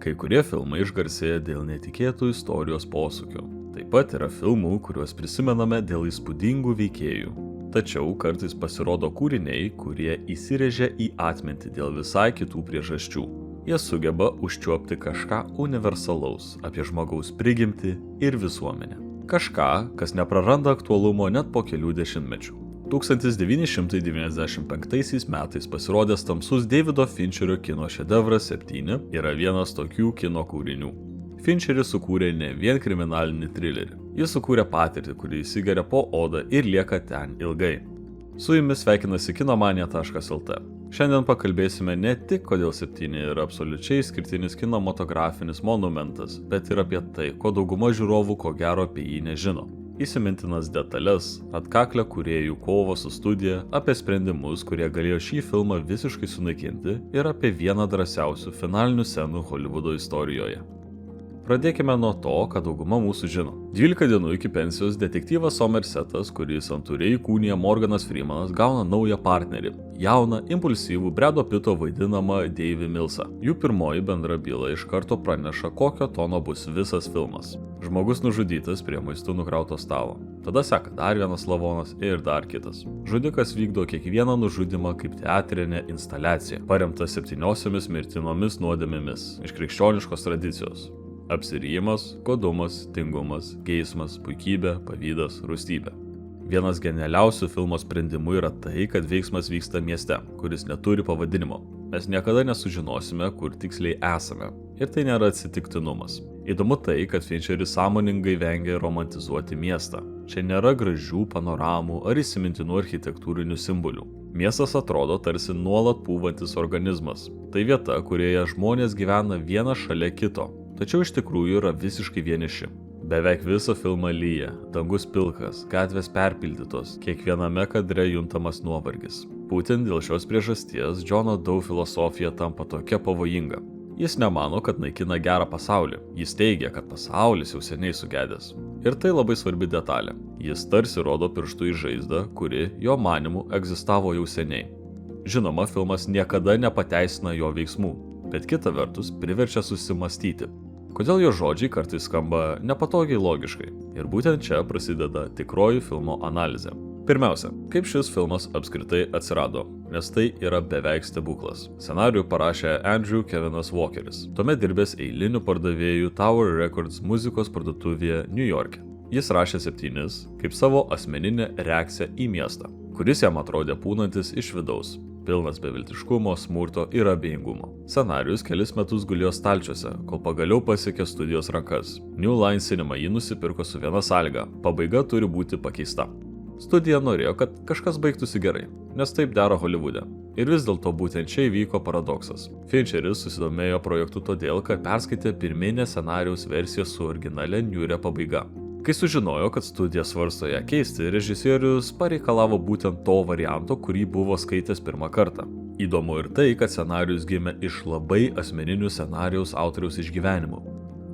Kai kurie filmai išgarsėja dėl netikėtų istorijos posūkių. Taip pat yra filmų, kuriuos prisimename dėl įspūdingų veikėjų. Tačiau kartais pasirodo kūriniai, kurie įsirėžia į atmintį dėl visai kitų priežasčių. Jie sugeba užčiuopti kažką universalaus apie žmogaus prigimtį ir visuomenę. Kažką, kas nepraranda aktualumo net po kelių dešimtmečių. 1995 metais pasirodęs tamsus Davido Fincherio kino šedevras 7 yra vienas tokių kino kūrinių. Fincheris sukūrė ne vien kriminalinį trilerį. Jis sukūrė patirtį, kuri įsigeria po odą ir lieka ten ilgai. Su jumis sveikinasi kinomanija.lt. Šiandien pakalbėsime ne tik, kodėl 7 yra absoliučiai išskirtinis kinematografinis monumentas, bet ir apie tai, ko dauguma žiūrovų ko gero apie jį nežino. Įsimintinas detalės, atkaklę kūrėjų kovą su studija, apie sprendimus, kurie galėjo šį filmą visiškai sunaikinti ir apie vieną drąsiausių finalinių scenų Holivudo istorijoje. Pradėkime nuo to, ką dauguma mūsų žino. 12 dienų iki pensijos detektyvas Somersetas, kuris santūriai įkūnija Morganas Freemanas, gauna naują partnerį – jauną, impulsyvų Brado Pitto vaidinamą Davey Millsą. Jų pirmoji bendra byla iš karto praneša, kokio tono bus visas filmas. Žmogus nužudytas prie maistu nukrauto stalo. Tada seka dar vienas lavonas ir dar kitas. Žudikas vykdo kiekvieną nužudymą kaip teatrinę instaliaciją, paremtą 7 mirtinomis nuodėmėmis iš krikščioniškos tradicijos. Apsirijimas, godumas, tingumas, geismas, puikybė, pavydas, rūstybė. Vienas genialiausių filmo sprendimų yra tai, kad veiksmas vyksta mieste, kuris neturi pavadinimo. Mes niekada nesužinosime, kur tiksliai esame. Ir tai nėra atsitiktinumas. Įdomu tai, kad Fincheris sąmoningai vengia romantizuoti miestą. Čia nėra gražių panoramų ar įsimintinų architektūrinių simbolių. Miestas atrodo tarsi nuolat pūvantis organizmas. Tai vieta, kurioje žmonės gyvena vienas šalia kito. Tačiau iš tikrųjų yra visiškai vieniši. Beveik visą filmą lyja, dangus pilkas, gatvės perpildytos, kiekviename kadre juntamas nuovargis. Būtent dėl šios priežasties Johno Doe filosofija tampa tokia pavojinga. Jis nemano, kad naikina gerą pasaulį. Jis teigia, kad pasaulis jau seniai sugedęs. Ir tai labai svarbi detalė. Jis tarsi rodo pirštų į žaizdą, kuri, jo manymu, egzistavo jau seniai. Žinoma, filmas niekada nepateisina jo veiksmų, bet kita vertus priverčia susimastyti. Kodėl jo žodžiai kartais skamba nepatogiai logiškai? Ir būtent čia prasideda tikroji filmo analizė. Pirmiausia, kaip šis filmas apskritai atsirado, nes tai yra beveik stebuklas. Scenarijų parašė Andrew Kevinas Walkeris, tuomet dirbęs eilinių pardavėjų Tower Records muzikos parduotuvėje New York'e. Jis rašė 7 kaip savo asmeninę reakciją į miestą, kuris jam atrodė pūnantis iš vidaus. Pilnas beviltiškumo, smurto ir abejingumo. Scenarijus kelis metus gulėjo stalčiuose, kol pagaliau pasiekė studijos rankas. New Line Cinema jį nusipirko su viena sąlyga – pabaiga turi būti pakeista. Studija norėjo, kad kažkas baigtųsi gerai, nes taip dera Holivude. Ir vis dėlto būtent čia įvyko paradoksas. Fincheris susidomėjo projektu todėl, kad perskaitė pirminę scenarijaus versiją su originale niūria pabaiga. Kai sužinojo, kad studija svarsto ją keisti, režisierius pareikalavo būtent to varianto, kurį buvo skaitęs pirmą kartą. Įdomu ir tai, kad scenarijus gimė iš labai asmeninių scenarijaus autoriaus išgyvenimų.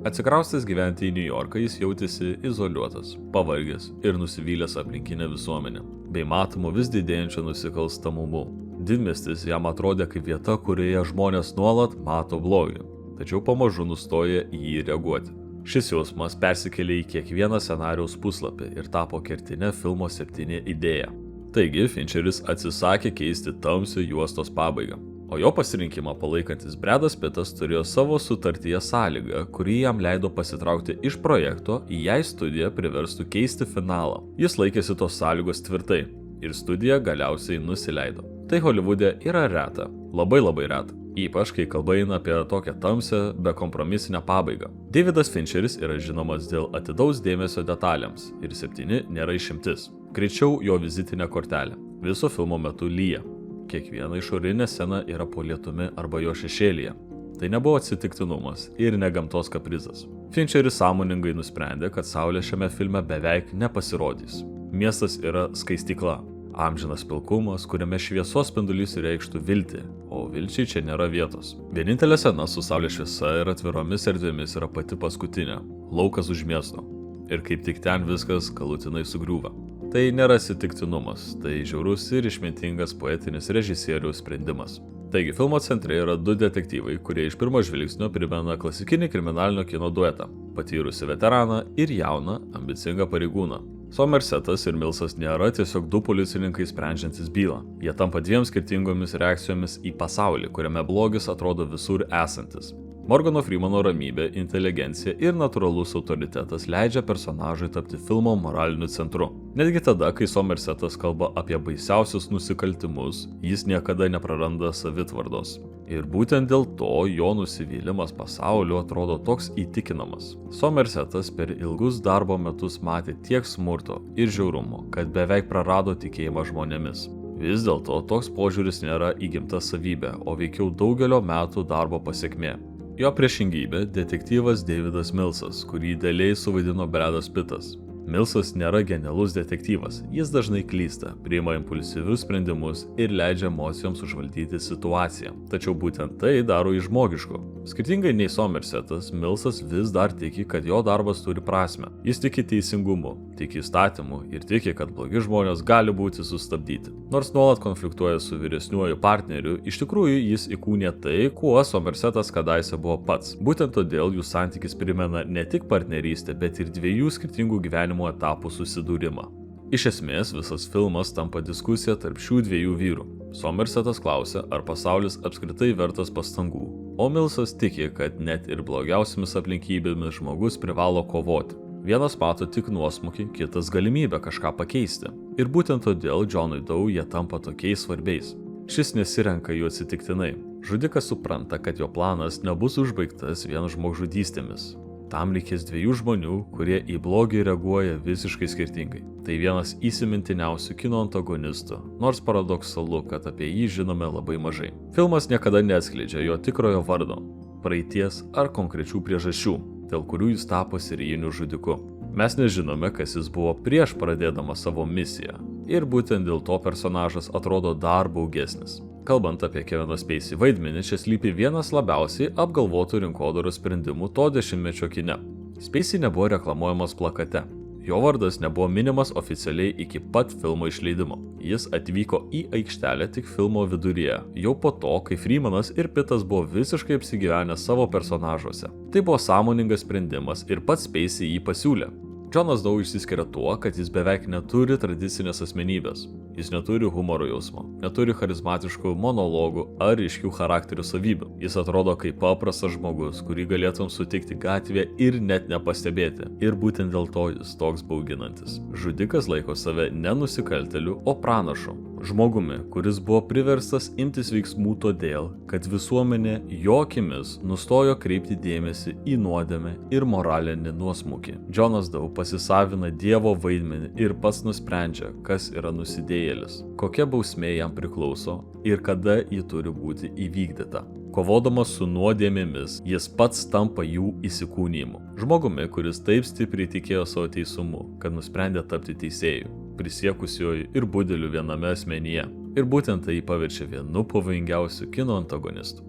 Atsikraustęs gyventi į New Yorką, jis jautėsi izoliuotas, pavargęs ir nusivylęs aplinkinę visuomenę, bei matomu vis didėjančiu nusikalstamumu. Didmiestis jam atrodė kaip vieta, kurioje žmonės nuolat mato blogį, tačiau pamažu nustoja į jį reaguoti. Šis jausmas persikėlė į kiekvieną scenarijaus puslapį ir tapo kertinė filmo 7 idėja. Taigi, Fincheris atsisakė keisti tamsią juostos pabaigą, o jo pasirinkimą palaikantis Bradas Pittas turėjo savo sutartyje sąlygą, kuri jam leido pasitraukti iš projekto, jei studija priverstų keisti finalą. Jis laikėsi tos sąlygos tvirtai ir studija galiausiai nusileido. Tai Holivude yra reta, labai reta. Ypač, kai kalba eina apie tokią tamsią, bekompromisinę pabaigą. Davidas Fincheris yra žinomas dėl atidaus dėmesio detalėms ir 7 nėra išimtis. Greičiau jo vizitinė kortelė. Viso filmo metu lyja. Kiekviena išorinė scena yra po lietumi arba jo šešėlyje. Tai nebuvo atsitiktinumas ir ne gamtos kaprizas. Fincheris sąmoningai nusprendė, kad saulė šiame filme beveik nepasirodys. Miestas yra skaistykla. Amžinas pilkumas, kuriame šviesos spindulys reikštų viltį, o vilčiai čia nėra vietos. Vienintelė scena su saulės šviesa ir atviromis erdvėmis yra pati paskutinė – laukas už miesto. Ir kaip tik ten viskas galutinai sugriūva. Tai nėra atsitiktinumas, tai žiaurus ir išmintingas poetinis režisieriaus sprendimas. Taigi, filmo centre yra du detektyvai, kurie iš pirmo žvilgsnio primena klasikinį kriminalinio kino duetą – patyrusį veteraną ir jauną, ambicingą pareigūną. Somersetas ir Millsas nėra tiesiog du policininkai sprendžiantis bylą. Jie tampa dviem skirtingomis reakcijomis į pasaulį, kuriame blogis atrodo visur esantis. Morgano Freemano ramybė, inteligencija ir natūralus autoritetas leidžia personažui tapti filmo moraliniu centru. Netgi tada, kai Somersetas kalba apie baisiausius nusikaltimus, jis niekada nepraranda savitvardos. Ir būtent dėl to jo nusivylimas pasauliu atrodo toks įtikinamas. Somersetas per ilgus darbo metus matė tiek smurto ir žiaurumo, kad beveik prarado tikėjimą žmonėmis. Vis dėlto toks požiūris nėra įgimta savybė, o veikiau daugelio metų darbo pasekmė. Jo priešingybė – detektyvas Davidas Millsas, kurį idealiai suvaidino Bradas Pittas. Millsas nėra genialus detektyvas, jis dažnai klysta, priima impulsyvius sprendimus ir leidžia emocijoms užvaldyti situaciją, tačiau būtent tai daro jį žmogišku. Skirtingai nei Somersetas, Millsas vis dar tiki, kad jo darbas turi prasmę. Jis tiki teisingumu, tiki įstatymu ir tiki, kad blogi žmonės gali būti sustabdyti. Nors nuolat konfliktuoja su vyresniuoju partneriu, iš tikrųjų jis įkūnė tai, kuo Somersetas kadaise buvo pats. Būtent todėl jų santykis primena ne tik partnerystę, bet ir dviejų skirtingų gyvenimo etapų susidūrimą. Iš esmės, visas filmas tampa diskusija tarp šių dviejų vyrų. Somersetas klausia, ar pasaulis apskritai vertas pastangų, o Millsas tiki, kad net ir blogiausiamis aplinkybėmis žmogus privalo kovoti. Vienas mato tik nuosmukį, kitas galimybę kažką pakeisti. Ir būtent todėl Johnui Doe jie tampa tokiais svarbiais. Šis nesirenka jų atsitiktinai. Žudikas supranta, kad jo planas nebus užbaigtas vien žmogžudystėmis. Tam reikės dviejų žmonių, kurie į blogį reaguoja visiškai skirtingai. Tai vienas įsimintiniausių kino antagonistų, nors paradoksalu, kad apie jį žinome labai mažai. Filmas niekada neatskleidžia jo tikrojo vardo, praeities ar konkrečių priežasčių, dėl kurių jis tapo serijiniu žudiku. Mes nežinome, kas jis buvo prieš pradėdamas savo misiją, ir būtent dėl to personažas atrodo dar baugesnis. Kalbant apie Kevino Spacey vaidmenį, čia slypi vienas labiausiai apgalvotų rinkodaros sprendimų to dešimtmečio kine. Spacey nebuvo reklamuojamas plakate. Jo vardas nebuvo minimas oficialiai iki pat filmo išleidimo. Jis atvyko į aikštelę tik filmo viduryje, jau po to, kai Freemanas ir Pittas buvo visiškai apsigyvenę savo personažuose. Tai buvo sąmoningas sprendimas ir pats Spacey jį pasiūlė. Jonas Doe išsiskiria tuo, kad jis beveik neturi tradicinės asmenybės. Jis neturi humoro jausmo, neturi charizmatiškų monologų ar ryškių charakterio savybių. Jis atrodo kaip paprastas žmogus, kurį galėtum sutikti gatvėje ir net nepastebėti. Ir būtent dėl to jis toks bauginantis. Žudikas laiko save ne nusikaltėliu, o pranašu. Žmogumi, kuris buvo priverstas imtis veiksmų todėl, kad visuomenė jo akimis nustojo kreipti dėmesį į nuodėmę ir moralinį nuosmukį. Jonas Doe pasisavina Dievo vaidmenį ir pats nusprendžia, kas yra nusidėjėlis, kokia bausmė jam priklauso ir kada ji turi būti įvykdyta. Kovodamas su nuodėmėmis, jis pats tampa jų įsikūnijimu. Žmogumi, kuris taip stipriai tikėjo savo teisumu, kad nusprendė tapti teisėju, prisiekusiuoju ir budeliu viename asmenyje. Ir būtent tai paverčia vienu pavojingiausių kino antagonistų.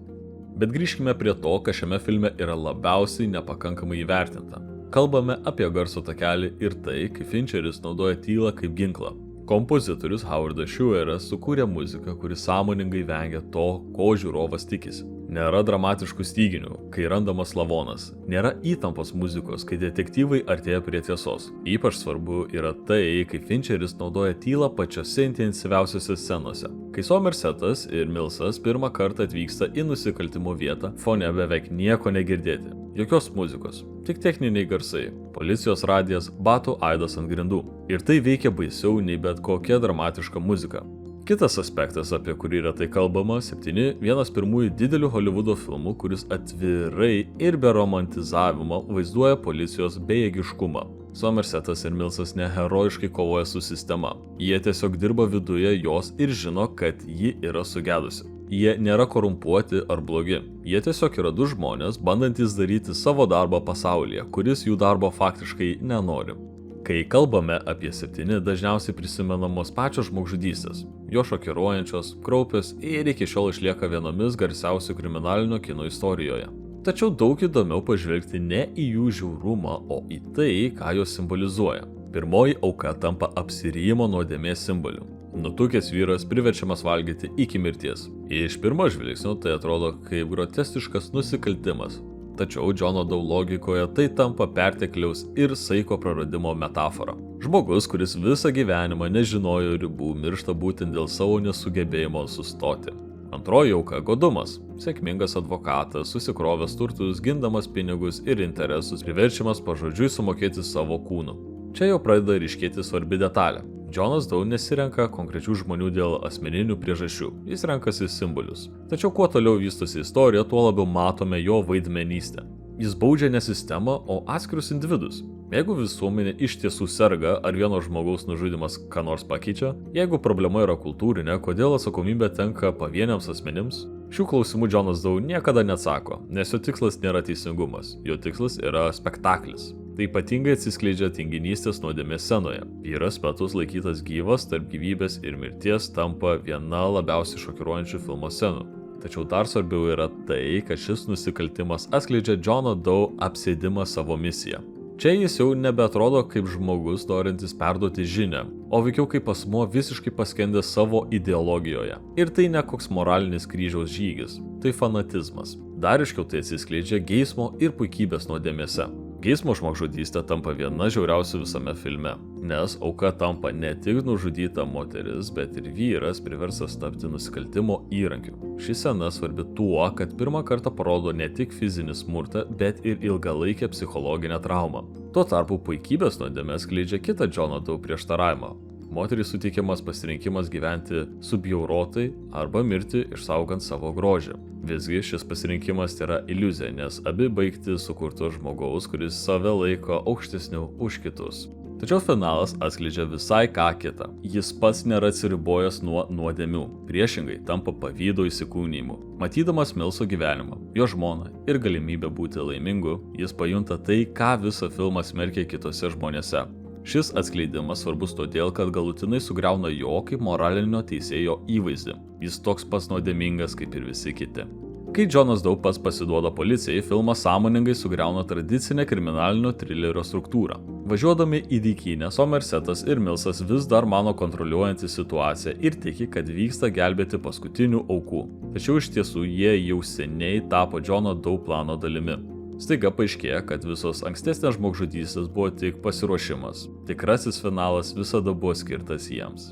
Bet grįžkime prie to, kas šiame filme yra labiausiai nepakankamai įvertinta. Kalbame apie garso takelį ir tai, kaip Fincheris naudoja tylą kaip ginklą. Kompozitorius Howardas Schueras sukūrė muziką, kuri sąmoningai vengia to, ko žiūrovas tikisi. Nėra dramatiškų styginių, kai randamas lavonas. Nėra įtampos muzikos, kai detektyvai artėja prie tiesos. Ypač svarbu yra tai, kaip Fincheris naudoja tylą pačiose intensyviausiose scenose. Kai Somersetas ir Millsas pirmą kartą atvyksta į nusikaltimo vietą, fone beveik nieko negirdėti. Jokios muzikos, tik techniniai garsai, policijos radijas, batų aidas ant grindų. Ir tai veikia baisiau nei bet kokia dramatiška muzika. Kitas aspektas, apie kurį retai kalbama, 7 – vienas pirmųjų didelių Holivudo filmų, kuris atvirai ir be romantizavimo vaizduoja policijos bejėgiškumą. Somersetas ir Millsas neherojiškai kovoja su sistema. Jie tiesiog dirba viduje jos ir žino, kad ji yra sugedusi. Jie nėra korumpuoti ar blogi. Jie tiesiog yra du žmonės, bandantis daryti savo darbą pasaulyje, kuris jų darbo faktiškai nenori. Kai kalbame apie 7, dažniausiai prisimenamos pačios žmogžudystės. Jo šokiruojančios, kraupios ir iki šiol išlieka vienomis garsiausių kriminalinio kino istorijoje. Tačiau daug įdomiau pažvelgti ne į jų žiaurumą, o į tai, ką jos simbolizuoja. Pirmoji auka tampa apsirijimo nuodėmės simboliu. Nutukęs vyras priverčiamas valgyti iki mirties. Iš pirmo žvilgsnio tai atrodo kaip grotestiškas nusikaltimas. Tačiau Johno Doe logikoje tai tampa pertekliaus ir saiko praradimo metafora. Žmogus, kuris visą gyvenimą nežinojo ribų, miršta būtent dėl savo nesugebėjimo sustoti. Antroji auka – godumas. Sėkmingas advokatas, susikrovęs turtus, gindamas pinigus ir interesus, priverčiamas pažodžiui sumokėti savo kūnu. Čia jau pradeda ryškėti svarbi detalė. Johnas Doe nesirenka konkrečių žmonių dėl asmeninių priežasčių, jis renkasi simbolius. Tačiau kuo toliau vystosi istorija, tuo labiau matome jo vaidmenystę. Jis baudžia ne sistemą, o atskirus individus. Jeigu visuomenė iš tiesų serga, ar vieno žmogaus nužudymas ką nors pakeičia, jeigu problema yra kultūrinė, kodėl atsakomybė tenka pavieniams asmenims? Šių klausimų Johnas Doe niekada neatsako, nes jo tikslas nėra teisingumas, jo tikslas yra spektaklis. Tai ypatingai atsiskleidžia tinginystės nuodėmės scenoje. Vyras metus laikytas gyvas tarp gyvybės ir mirties tampa viena labiausiai šokiruojančių filmo scenų. Tačiau dar svarbiau yra tai, kad šis nusikaltimas atskleidžia Johno Doe apsėdimą savo misiją. Čia jis jau nebeatrodo kaip žmogus norintis perduoti žinią, o veikiau kaip asmuo visiškai paskendęs savo ideologijoje. Ir tai ne koks moralinis kryžiaus žygis, tai fanatizmas. Dar aiškiau tai atsiskleidžia geismo ir puikybės nuodėmėse. Geismo žmogžudystė tampa viena žiauriausių visame filme, nes auka tampa ne tik nužudyta moteris, bet ir vyras priverstas tapti nusikaltimo įrankiu. Ši scena svarbi tuo, kad pirmą kartą parodo ne tik fizinį smurtą, bet ir ilgalaikę psichologinę traumą. Tuo tarpu puikybės nuodėmė skleidžia kitą Johno Doe prieštaravimą. Moteriai suteikiamas pasirinkimas gyventi subjaurotai arba mirti išsaugant savo grožį. Visgi šis pasirinkimas yra iliuzija, nes abi baigti sukurto žmogaus, kuris save laiko aukštesniu už kitus. Tačiau finalas atskleidžia visai ką kitą. Jis pats nėra atsiribojęs nuo nuodėmių, priešingai tampa pavydo įsikūnijimu. Matydamas Milso gyvenimą, jo žmoną ir galimybę būti laimingu, jis pajunta tai, ką visą filmą smerkia kitose žmonėse. Šis atskleidimas svarbus todėl, kad galutinai sugriauna jo kaip moralinio teisėjo įvaizdį. Jis toks pats nuodėmingas kaip ir visi kiti. Kai Johnas Doe pats pasiduoda policijai, filmas sąmoningai sugriauna tradicinę kriminalinio trilerio struktūrą. Važiuodami į dykynę, Somersetas ir Milsas vis dar mano kontroliuojantį situaciją ir tiki, kad vyksta gelbėti paskutinių aukų. Tačiau iš tiesų jie jau seniai tapo Johno Doe plano dalimi. Staiga paaiškėja, kad visos ankstesnės žmogžudystės buvo tik pasiruošimas. Tikrasis finalas visada buvo skirtas jiems.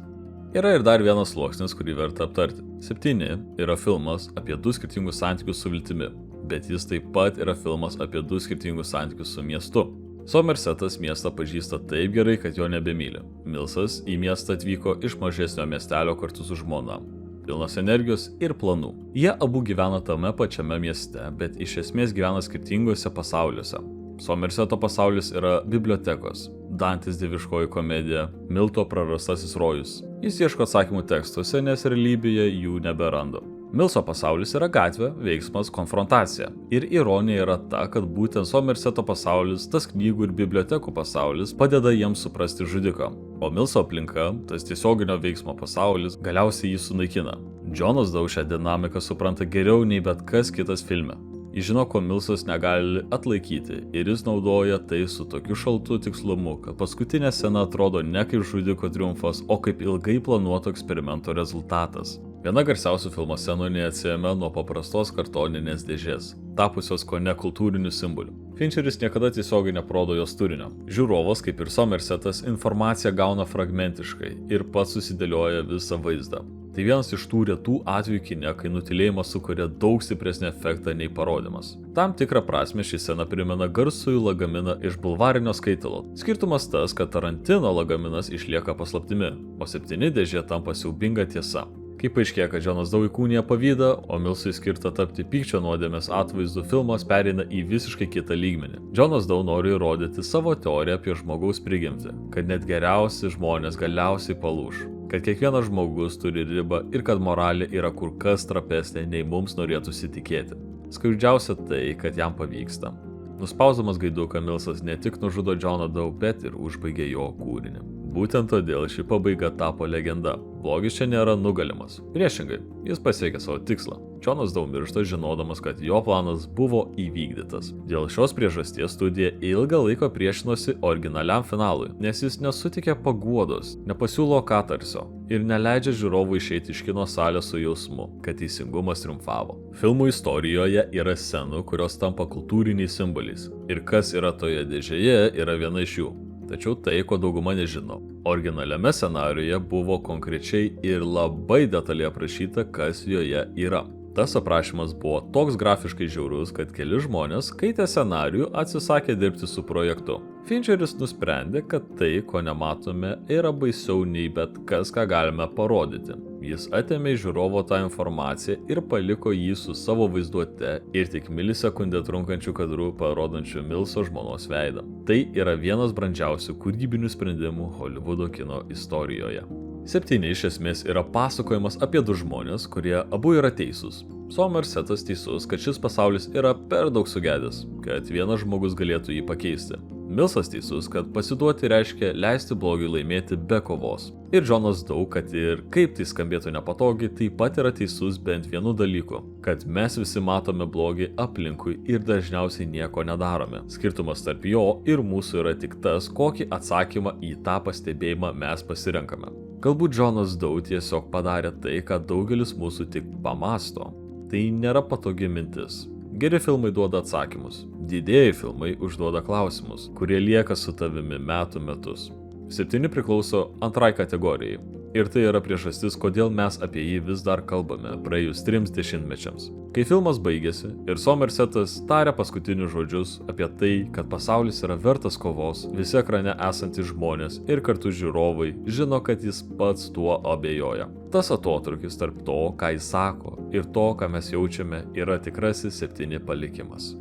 Yra ir dar vienas sluoksnis, kurį verta aptarti. 7 yra filmas apie 2 skirtingus santykius su viltimi, bet jis taip pat yra filmas apie 2 skirtingus santykius su miestu. Somersetas miestą pažįsta taip gerai, kad jo nebemyli. Milsas į miestą atvyko iš mažesnio miestelio kartu su žmona. Pilnas energijos ir planų. Jie abu gyvena tame pačiame mieste, bet iš esmės gyvena skirtingose pasauliuose. Somerseto pasaulis yra bibliotekos, Dantės dieviškoji komedija, Milto prarastasis rojus. Jis ieško atsakymų tekstuose, nes realybėje jų neberanda. Milso pasaulis yra gatvė, veiksmas, konfrontacija. Ir ironija yra ta, kad būtent Somerseto pasaulis, tas knygų ir bibliotekų pasaulis, padeda jiems suprasti žudiką. O Milso aplinka, tas tiesioginio veiksmo pasaulis, galiausiai jį sunaikina. Johnas Doe šią dinamiką supranta geriau nei bet kas kitas filme. Jis žino, ko Milsas negali atlaikyti ir jis naudoja tai su tokiu šaltu tikslumu, kad paskutinė scena atrodo ne kaip žudiko triumfas, o kaip ilgai planuoto eksperimento rezultatas. Viena garsiausių filmo scenų neatsiejama nuo paprastos kartoninės dėžės, tapusios kone kultūriniu simboliu. Fincheris niekada tiesiogiai neprodo jos turinio. Žiūrovas, kaip ir Somersetas, informaciją gauna fragmentiškai ir pats susidėlioja visą vaizdą. Tai vienas iš tų retų atvejų kine, kai nutylėjimas sukuria daug stipresnį efektą nei parodymas. Tam tikrą prasme ši scena primena garsųjų lagaminą iš bulvarinio skaitalo. Skirtumas tas, kad Tarantino lagaminas išlieka paslaptimi, o 7 dėžė tampa siaubinga tiesa. Kai paaiškėja, kad Johnas Doe įkūnija pavydą, o Milsui skirta tapti pykčio nuodėmės atvaizdu, filmas pereina į visiškai kitą lygmenį. Johnas Doe nori įrodyti savo teoriją apie žmogaus prigimtį, kad net geriausi žmonės galiausiai palūš, kad kiekvienas žmogus turi ribą ir kad moralė yra kur kas trapesnė nei mums norėtųsi tikėti. Skaudžiausia tai, kad jam pavyksta. Nuspausdamas gaiduką, Milsas ne tik nužudo Johną Doe, bet ir užbaigė jo kūrinį. Būtent todėl ši pabaiga tapo legenda. Blogis čia nėra nugalimas. Priešingai, jis pasiekė savo tikslą. Džonas Doe miršta žinodamas, kad jo planas buvo įvykdytas. Dėl šios priežasties studija ilgą laiką priešinosi originaliam finalui, nes jis nesutikė paguodos, nepasiūlo katarsio ir neleidžia žiūrovui išeiti iš kino salės su jausmu, kad teisingumas triumfavo. Filmų istorijoje yra scenų, kurios tampa kultūriniais simboliais. Ir kas yra toje dėžėje, yra viena iš jų. Tačiau tai, ko dauguma nežino. Originaliame scenariuje buvo konkrečiai ir labai detaliai aprašyta, kas joje yra. Tas aprašymas buvo toks grafiškai žiaurus, kad keli žmonės, skaitę scenarijų, atsisakė dirbti su projektu. Fincheris nusprendė, kad tai, ko nematome, yra baisiau nei bet kas, ką galime parodyti. Jis atėmė iš žiūrovo tą informaciją ir paliko jį su savo vaizduote ir tik milisekundę trunkančių kadrų parodančių Milso žmonos veidą. Tai yra vienas brandžiausių kūrybinių sprendimų Holivudo kino istorijoje. 7 iš esmės yra pasakojimas apie du žmonės, kurie abu yra teisūs. Somersetas teisus, kad šis pasaulis yra per daug sugedęs, kad vienas žmogus galėtų jį pakeisti. Milsas teisus, kad pasiduoti reiškia leisti blogiui laimėti be kovos. Ir Džonas Doe, kad ir kaip tai skambėtų nepatogiai, taip pat yra teisus bent vienu dalyku, kad mes visi matome blogį aplinkui ir dažniausiai nieko nedarome. Skirtumas tarp jo ir mūsų yra tik tas, kokį atsakymą į tą pastebėjimą mes pasirenkame. Galbūt Džonas Doe tiesiog padarė tai, ką daugelis mūsų tik pamasto. Tai nėra patogi mintis. Geri filmai duoda atsakymus. Didieji filmai užduoda klausimus, kurie lieka su tavimi metų metus. 7 priklauso antrai kategorijai. Ir tai yra priežastis, kodėl mes apie jį vis dar kalbame praėjus 3 dešimtmečiams. Kai filmas baigėsi ir Somersetas tarė paskutinius žodžius apie tai, kad pasaulis yra vertas kovos, visi ekrane esantys žmonės ir kartu žiūrovai žino, kad jis pats tuo abejoja. Tas atotrukis tarp to, ką jis sako, ir to, ką mes jaučiame, yra tikrasis 7 palikimas.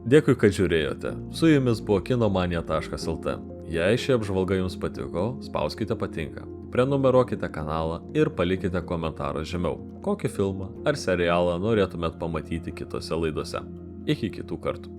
Dėkui, kad žiūrėjote. Su jumis buvo kinomania.lt. Jei ši apžvalga jums patiko, spauskite patinka. Prenumeruokite kanalą ir palikite komentarą žemiau, kokį filmą ar serialą norėtumėt pamatyti kitose laidose. Iki kitų kartų.